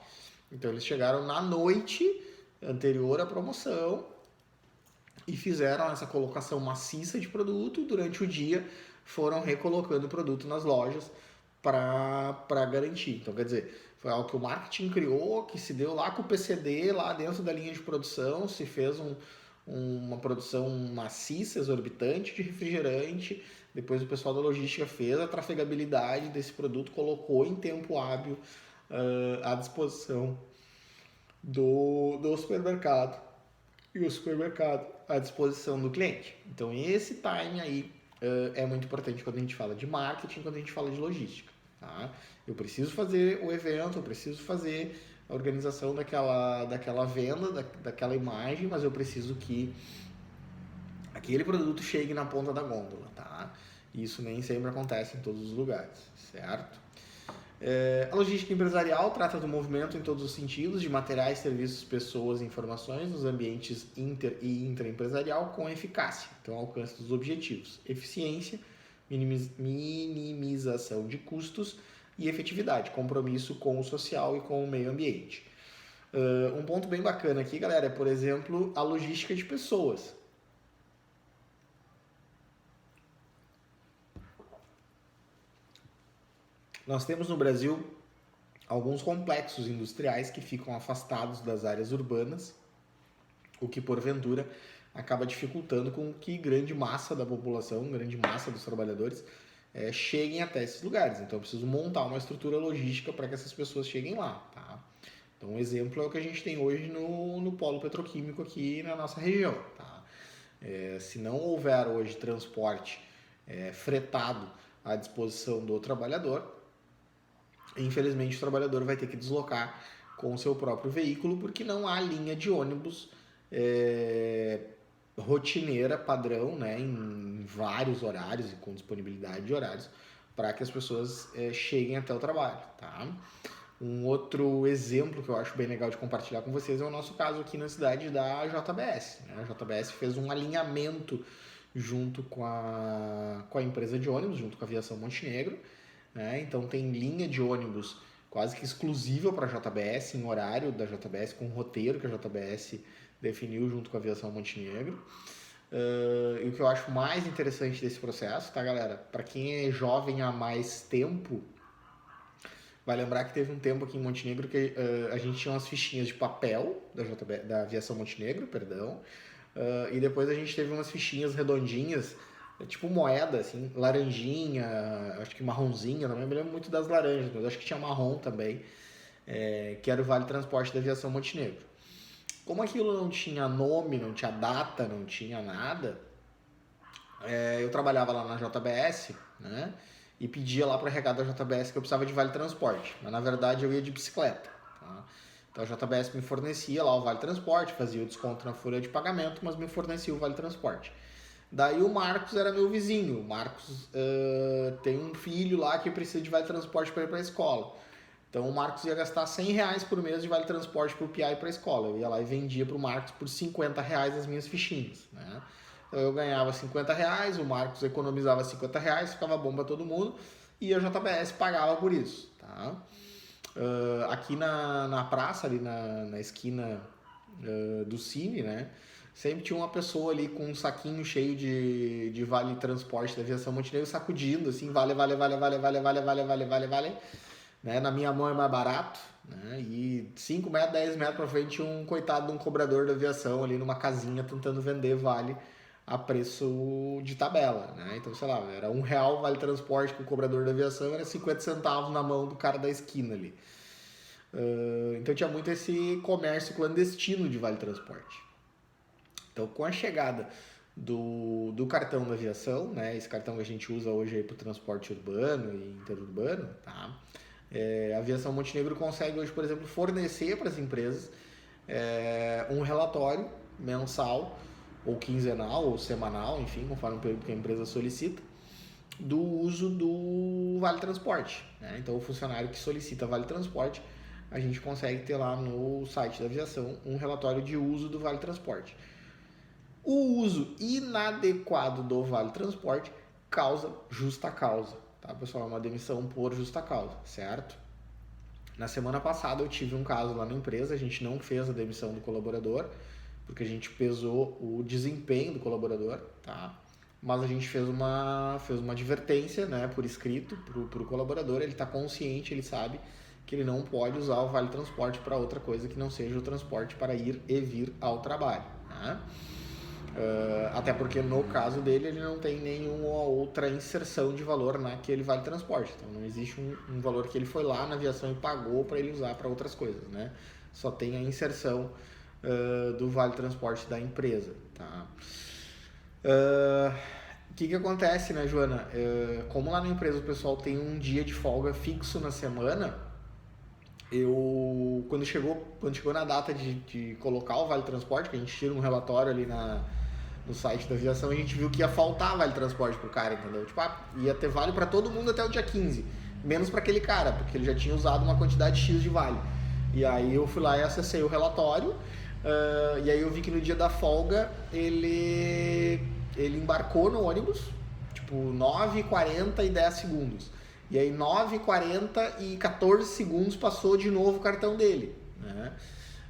Então eles chegaram na noite anterior à promoção e fizeram essa colocação maciça de produto. Durante o dia foram recolocando o produto nas lojas para garantir. Então, quer dizer, foi algo que o marketing criou, que se deu lá com o PCD, lá dentro da linha de produção, se fez uma produção maciça, exorbitante de refrigerante. Depois o pessoal da logística fez a trafegabilidade desse produto, colocou em tempo hábil à disposição do supermercado. E o supermercado à disposição do cliente. Então esse time aí é muito importante quando a gente fala de marketing, quando a gente fala de logística. Tá? Eu preciso fazer o evento, eu preciso fazer a organização daquela venda, daquela imagem, mas eu preciso que aquele produto chegue na ponta da gôndola. Tá? Isso nem sempre acontece em todos os lugares, certo? A logística empresarial trata do movimento em todos os sentidos de materiais, serviços, pessoas e informações nos ambientes inter e intraempresarial com eficácia, então alcance dos objetivos, eficiência, minimização de custos e efetividade, compromisso com o social e com o meio ambiente. Um ponto bem bacana aqui, galera, é, por exemplo, a logística de pessoas. Nós temos no Brasil alguns complexos industriais que ficam afastados das áreas urbanas, o que porventura acaba dificultando com que grande massa da população, grande massa dos trabalhadores cheguem até esses lugares. Então eu preciso montar uma estrutura logística para que essas pessoas cheguem lá. Tá? Então um exemplo é o que a gente tem hoje no polo petroquímico aqui na nossa região. Tá? Se não houver hoje transporte fretado à disposição do trabalhador, infelizmente o trabalhador vai ter que deslocar com o seu próprio veículo, porque não há linha de ônibus rotineira, padrão, né, em vários horários e com disponibilidade de horários para que as pessoas cheguem até o trabalho. Tá? Um outro exemplo que eu acho bem legal de compartilhar com vocês é o nosso caso aqui na cidade da JBS. Né? A JBS fez um alinhamento junto com a empresa de ônibus, junto com a Aviação Montenegro. Né? Então tem linha de ônibus quase que exclusiva para a JBS, em horário da JBS, com um roteiro que a JBS definiu junto com a Aviação Montenegro. E o que eu acho mais interessante desse processo, tá, galera? Para quem é jovem há mais tempo, vai lembrar que teve um tempo aqui em Montenegro que a gente tinha umas fichinhas de papel da Aviação Montenegro, perdão, e depois a gente teve umas fichinhas redondinhas, tipo moeda, assim, laranjinha, acho que marronzinha, não me lembro muito das laranjas, mas acho que tinha marrom também, que era o Vale Transporte da Aviação Montenegro. Como aquilo não tinha nome, não tinha data, não tinha nada, eu trabalhava lá na JBS, né, e pedia lá para o RH da JBS que eu precisava de Vale Transporte, mas na verdade eu ia de bicicleta. Tá? Então a JBS me fornecia lá o Vale Transporte, fazia o desconto na folha de pagamento, mas me fornecia o Vale Transporte. Daí o Marcos era meu vizinho. O Marcos tem um filho lá que precisa de Vale Transporte para ir para a escola. Então o Marcos ia gastar R$100 por mês de Vale Transporte para o PI para a escola. Eu ia lá e vendia para o Marcos por R$50 as minhas fichinhas. Né? Então eu ganhava R$50, o Marcos economizava R$50, ficava bom para todo mundo e a JBS pagava por isso. Tá? Aqui na praça, ali na esquina do Cine, né? Sempre tinha uma pessoa ali com um saquinho cheio de Vale Transporte da Aviação Montenegro sacudindo, assim, vale. Né? Na minha mão é mais barato, né? E 5 metros, 10 metros pra frente um coitado de um cobrador da aviação ali numa casinha tentando vender vale a preço de tabela, né? Então, sei lá, era R$1 Vale Transporte com o cobrador da aviação, era 50 centavos na mão do cara da esquina ali. Então tinha muito esse comércio clandestino de Vale Transporte. Então, com a chegada do cartão da aviação, né, esse cartão que a gente usa hoje para o transporte urbano e interurbano, tá? A Aviação Montenegro consegue hoje, por exemplo, fornecer para as empresas um relatório mensal, ou quinzenal, ou semanal, enfim, conforme o período que a empresa solicita, do uso do Vale Transporte. Né? Então, o funcionário que solicita Vale Transporte a gente consegue ter lá no site da aviação um relatório de uso do Vale Transporte. O uso inadequado do Vale Transporte causa justa causa, tá, pessoal? É uma demissão por justa causa, certo? Na semana passada eu tive um caso lá na empresa, a gente não fez a demissão do colaborador, porque a gente pesou o desempenho do colaborador, tá? Mas a gente fez uma advertência, né, por escrito para o colaborador, ele está consciente, ele sabe que ele não pode usar o Vale Transporte para outra coisa que não seja o transporte para ir e vir ao trabalho, né? Até porque no caso dele ele não tem nenhuma outra inserção de valor naquele Vale Transporte, então não existe um valor que ele foi lá na aviação e pagou para ele usar para outras coisas, né? Só tem a inserção do Vale Transporte da empresa, tá? O que acontece, né, Joana? Como lá na empresa o pessoal tem um dia de folga fixo na semana, quando chegou na data de colocar o Vale Transporte, que a gente tira um relatório ali no site da aviação, a gente viu que ia faltar Vale Transporte pro cara, entendeu? Tipo, ia ter vale para todo mundo até o dia 15, menos para aquele cara, porque ele já tinha usado uma quantidade X de vale. E aí eu fui lá e acessei o relatório, e aí eu vi que no dia da folga ele embarcou no ônibus, tipo 9h40 e 10 segundos. E aí 9h40 e 14 segundos passou de novo o cartão dele, né?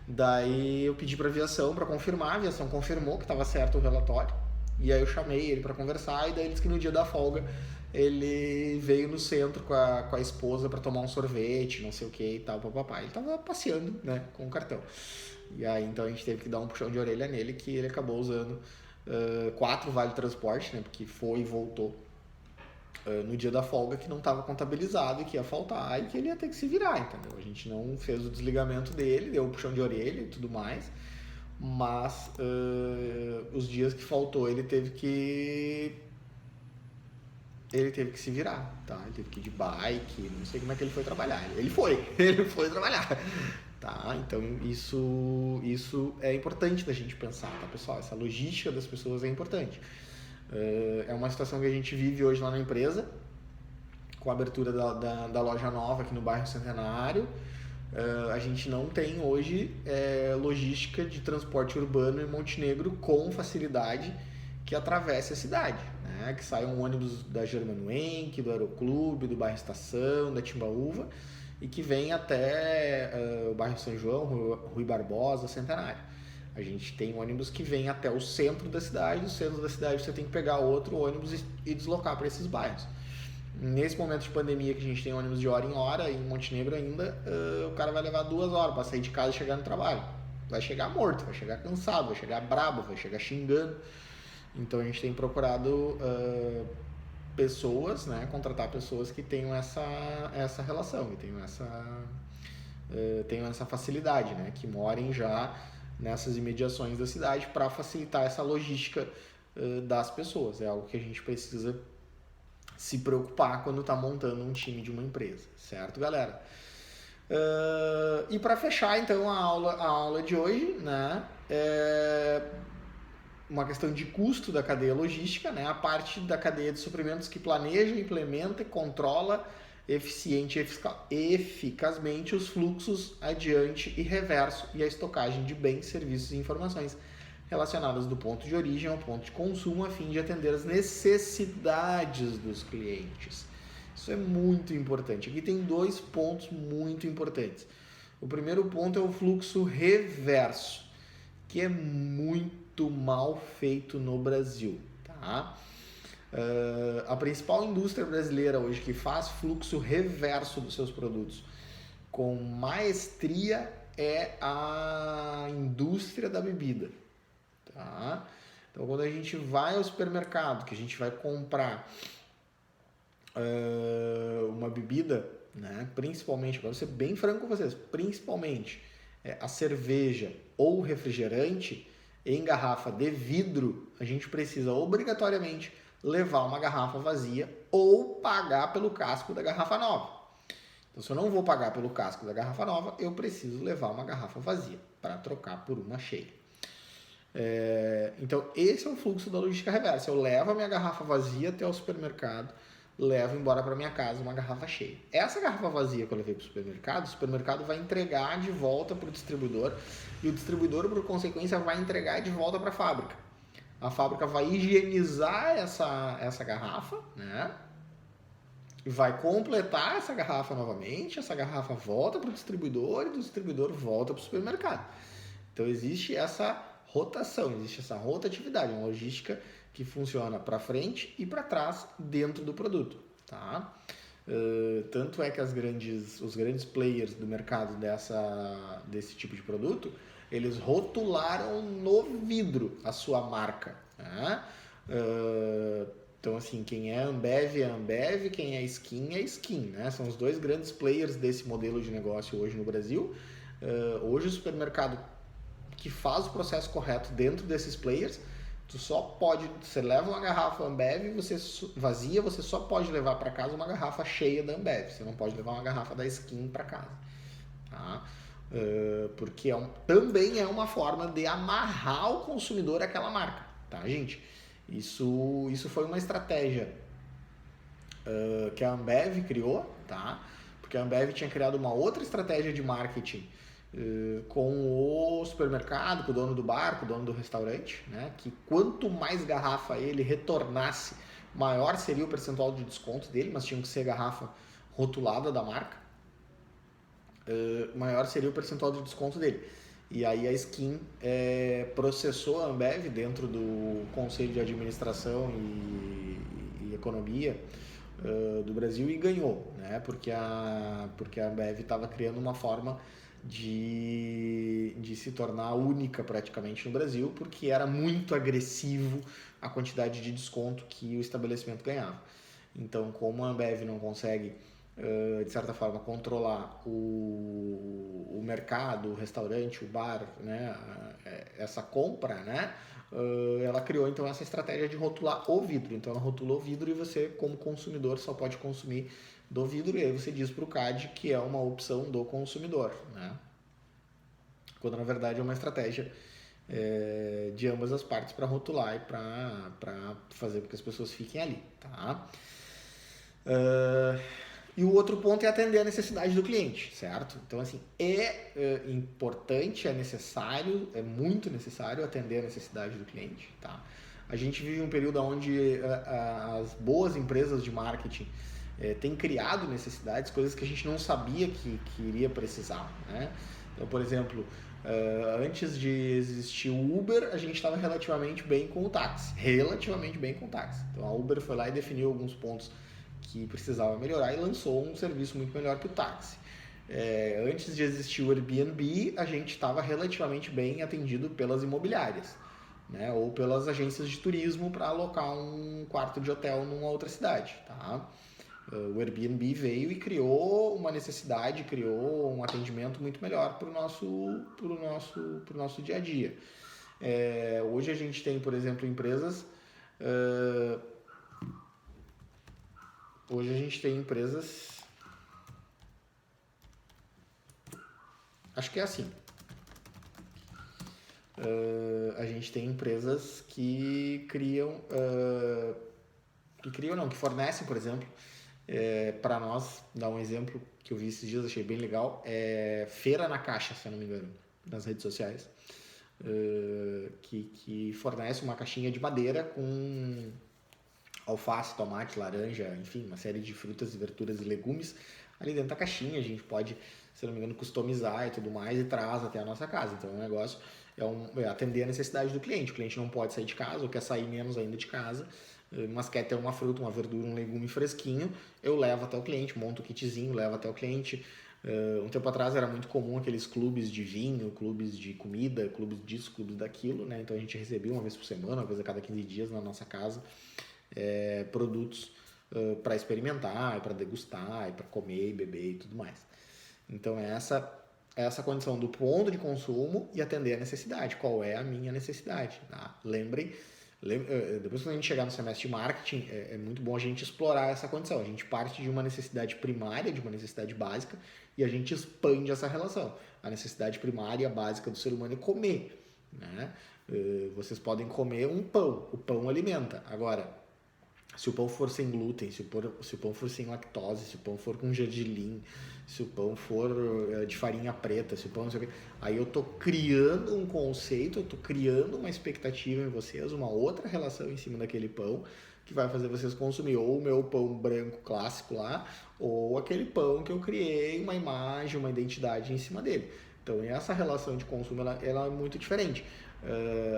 Daí eu pedi para a aviação para confirmar, a aviação confirmou que estava certo o relatório. E aí eu chamei ele para conversar e daí ele disse que no dia da folga ele veio no centro com a esposa para tomar um sorvete, não sei o que e tal, papapá. Ele estava passeando, né, com o cartão. E aí então a gente teve que dar um puxão de orelha nele, que ele acabou usando 4 Vale Transporte, né, porque foi e voltou no dia da folga, que não estava contabilizado e que ia faltar e que ele ia ter que se virar, entendeu? A gente não fez o desligamento dele, deu um puxão de orelha e tudo mais, mas os dias que faltou ele teve que se virar, tá? Ele teve que ir de bike, não sei como é que ele foi trabalhar. Ele foi trabalhar, tá? Então isso é importante da gente pensar, tá, pessoal? Essa logística das pessoas é importante. É uma situação que a gente vive hoje lá na empresa, com a abertura da loja nova aqui no bairro Centenário. A gente não tem hoje logística de transporte urbano em Montenegro com facilidade que atravesse a cidade, né? Que saia um ônibus da Germanoenc, do Aeroclube, do bairro Estação, da Timbaúva e que vem até o bairro São João, Rui Barbosa, Centenário. A gente tem ônibus que vem até o centro da cidade, do centro da cidade você tem que pegar outro ônibus e deslocar para esses bairros. Nesse momento de pandemia que a gente tem ônibus de hora em hora, em Montenegro ainda, o cara vai levar 2 horas para sair de casa e chegar no trabalho. Vai chegar morto, vai chegar cansado, vai chegar brabo, vai chegar xingando. Então a gente tem procurado pessoas, né, contratar pessoas que tenham essa relação, que tenham essa facilidade, né, que morem já nessas imediações da cidade para facilitar essa logística das pessoas. É algo que a gente precisa se preocupar quando está montando um time de uma empresa, certo, galera? E para fechar então a aula de hoje, né, uma questão de custo da cadeia logística, né, a parte da cadeia de suprimentos que planeja, implementa e controla eficiente e eficazmente os fluxos adiante e reverso e a estocagem de bens, serviços e informações relacionadas do ponto de origem ao ponto de consumo a fim de atender as necessidades dos clientes. Isso é muito importante. Aqui tem 2 pontos muito importantes. O primeiro ponto é o fluxo reverso, que é muito mal feito no Brasil, tá? A principal indústria brasileira hoje que faz fluxo reverso dos seus produtos com maestria é a indústria da bebida, tá? Então, quando a gente vai ao supermercado, que a gente vai comprar uma bebida, né, principalmente, agora vou ser bem franco com vocês, principalmente a cerveja ou refrigerante em garrafa de vidro, a gente precisa obrigatoriamente levar uma garrafa vazia ou pagar pelo casco da garrafa nova. Então, se eu não vou pagar pelo casco da garrafa nova, eu preciso levar uma garrafa vazia para trocar por uma cheia. Então, esse é o fluxo da logística reversa. Eu levo a minha garrafa vazia até o supermercado, levo embora para minha casa uma garrafa cheia. Essa garrafa vazia que eu levei para o supermercado vai entregar de volta para o distribuidor e o distribuidor, por consequência, vai entregar de volta para a fábrica. A fábrica vai higienizar essa garrafa, né? Vai completar essa garrafa novamente, essa garrafa volta para o distribuidor e do distribuidor volta para o supermercado. Então existe essa rotação, existe essa rotatividade, uma logística que funciona para frente e para trás dentro do produto, tá? Tanto é que os grandes players do mercado desse tipo de produto, eles rotularam no vidro a sua marca, né? Então, assim, quem é Ambev, quem é Skin, né? São os dois grandes players desse modelo de negócio hoje no Brasil. Hoje o supermercado que faz o processo correto dentro desses players, você leva uma garrafa Ambev vazia, você só pode levar para casa uma garrafa cheia da Ambev, você não pode levar uma garrafa da Skin para casa, tá? Porque também é uma forma de amarrar o consumidor àquela marca, tá, gente? Isso foi uma estratégia que a Ambev criou, tá? Porque a Ambev tinha criado uma outra estratégia de marketing com o supermercado, com o dono do bar, com o dono do restaurante, né? Que quanto mais garrafa ele retornasse, maior seria o percentual de desconto dele, mas tinha que ser garrafa rotulada da marca, maior seria o percentual de desconto dele. E aí a Skin processou a Ambev dentro do Conselho de Administração e Economia do Brasil e ganhou, né? Porque a Ambev estava criando uma forma de se tornar única praticamente no Brasil, porque era muito agressivo a quantidade de desconto que o estabelecimento ganhava. Então, como a Ambev não consegue, de certa forma, controlar o mercado, o restaurante, o bar, né, essa compra, né, ela criou então essa estratégia de rotular o vidro. Então ela rotula o vidro e você, como consumidor, só pode consumir do vidro, e aí você diz para o CAD que é uma opção do consumidor, né? Quando na verdade é uma estratégia de ambas as partes para rotular e para fazer com que as pessoas fiquem ali, tá? E o outro ponto é atender a necessidade do cliente, certo? Então, assim, importante, é necessário, é muito necessário atender a necessidade do cliente, tá? A gente vive um período onde as boas empresas de marketing têm criado necessidades, coisas que a gente não sabia que iria precisar, né? Então, por exemplo, antes de existir o Uber, a gente estava relativamente bem com o táxi, Então, a Uber foi lá e definiu alguns pontos que precisava melhorar e lançou um serviço muito melhor que o táxi. Antes de existir o Airbnb, a gente estava relativamente bem atendido pelas imobiliárias, né? Ou pelas agências de turismo para alocar um quarto de hotel numa outra cidade, tá? O Airbnb veio e criou uma necessidade, criou um atendimento muito melhor para o nosso dia a dia. Hoje a gente tem, por exemplo, empresas... Acho que é assim. A gente tem empresas que que fornecem, por exemplo, para nós, dar um exemplo que eu vi esses dias, achei bem legal, Feira na Caixa, se eu não me engano, nas redes sociais, que fornece uma caixinha de madeira com alface, tomate, laranja, enfim, uma série de frutas, verduras e legumes ali dentro da caixinha. A gente pode, se não me engano, customizar e tudo mais e traz até a nossa casa. Então o negócio é atender a necessidade do cliente. O cliente não pode sair de casa ou quer sair menos ainda de casa, mas quer ter uma fruta, uma verdura, um legume fresquinho, eu levo até o cliente, monto o kitzinho, levo até o cliente. Um tempo atrás era muito comum aqueles clubes de vinho, clubes de comida, clubes disso, clubes daquilo, né? Então a gente recebia uma vez por semana, uma vez a cada 15 dias na nossa casa, produtos para experimentar, para degustar, para comer e beber e tudo mais. Então essa condição do ponto de consumo e atender a necessidade. Qual é a minha necessidade? Tá? Lembrem, depois que a gente chegar no semestre de marketing, é muito bom a gente explorar essa condição. A gente parte de uma necessidade primária, de uma necessidade básica, e a gente expande essa relação. A necessidade primária, básica do ser humano é comer, né? Vocês podem comer um pão, o pão alimenta. Agora, Se o pão for sem glúten, se o pão for sem lactose, se o pão for com gergelim, se o pão for de farinha preta, se o pão não sei o quê, aí eu tô criando um conceito, eu tô criando uma expectativa em vocês, uma outra relação em cima daquele pão que vai fazer vocês consumir ou o meu pão branco clássico lá, ou aquele pão que eu criei uma imagem, uma identidade em cima dele. Então essa relação de consumo ela é muito diferente.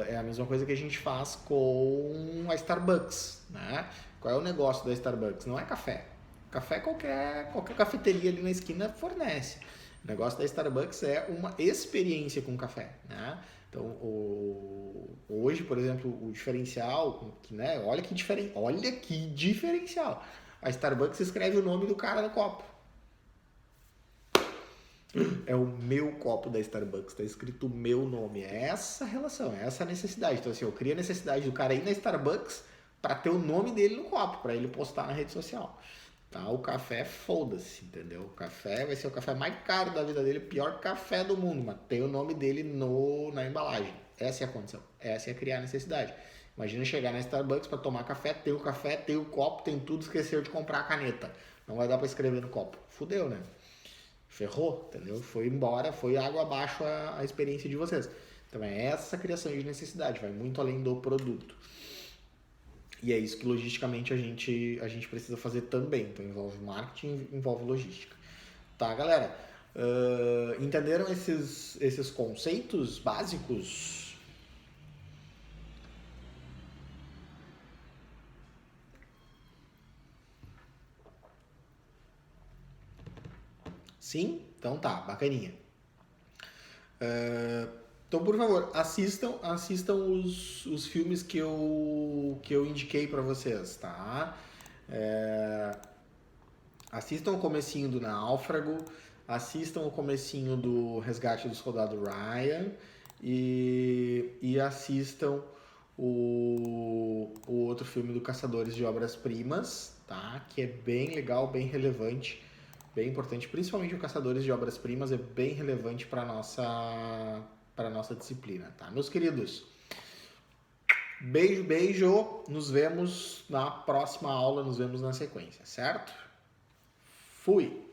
É a mesma coisa que a gente faz com a Starbucks, né? Qual é o negócio da Starbucks? Não é café. Café qualquer cafeteria ali na esquina fornece. O negócio da Starbucks é uma experiência com café, né? Então, hoje, por exemplo, o diferencial, né? Olha que diferencial. A Starbucks escreve o nome do cara no copo. É o meu copo da Starbucks, tá escrito o meu nome. É essa relação, é essa necessidade. Então, assim, eu crio a necessidade do cara ir na Starbucks para ter o nome dele no copo, para ele postar na rede social. Tá? O café, foda-se, entendeu? O café vai ser o café mais caro da vida dele, o pior café do mundo, mas tem o nome dele na embalagem. Essa é a condição, essa é criar a necessidade. Imagina chegar na Starbucks para tomar café, tem o copo, tem tudo, esqueceu de comprar a caneta. Não vai dar para escrever no copo. Fudeu, né? Ferrou, entendeu? Foi embora, foi água abaixo a experiência de vocês. Então é essa criação de necessidade, vai muito além do produto. E é isso que logisticamente a gente precisa fazer também. Então envolve marketing, envolve logística. Tá, galera? Entenderam esses conceitos básicos? Sim? Então tá, bacaninha. Então, por favor, assistam os filmes que eu indiquei para vocês, tá? Assistam o comecinho do Náufrago, assistam o comecinho do Resgate do Soldado Ryan e assistam o outro filme do Caçadores de Obras-Primas, tá? Que é bem legal, bem relevante, bem importante, principalmente o Caçadores de Obras-Primas é bem relevante para nossa disciplina, tá? Meus queridos, beijo, beijo, nos vemos na próxima aula, nos vemos na sequência, certo? Fui!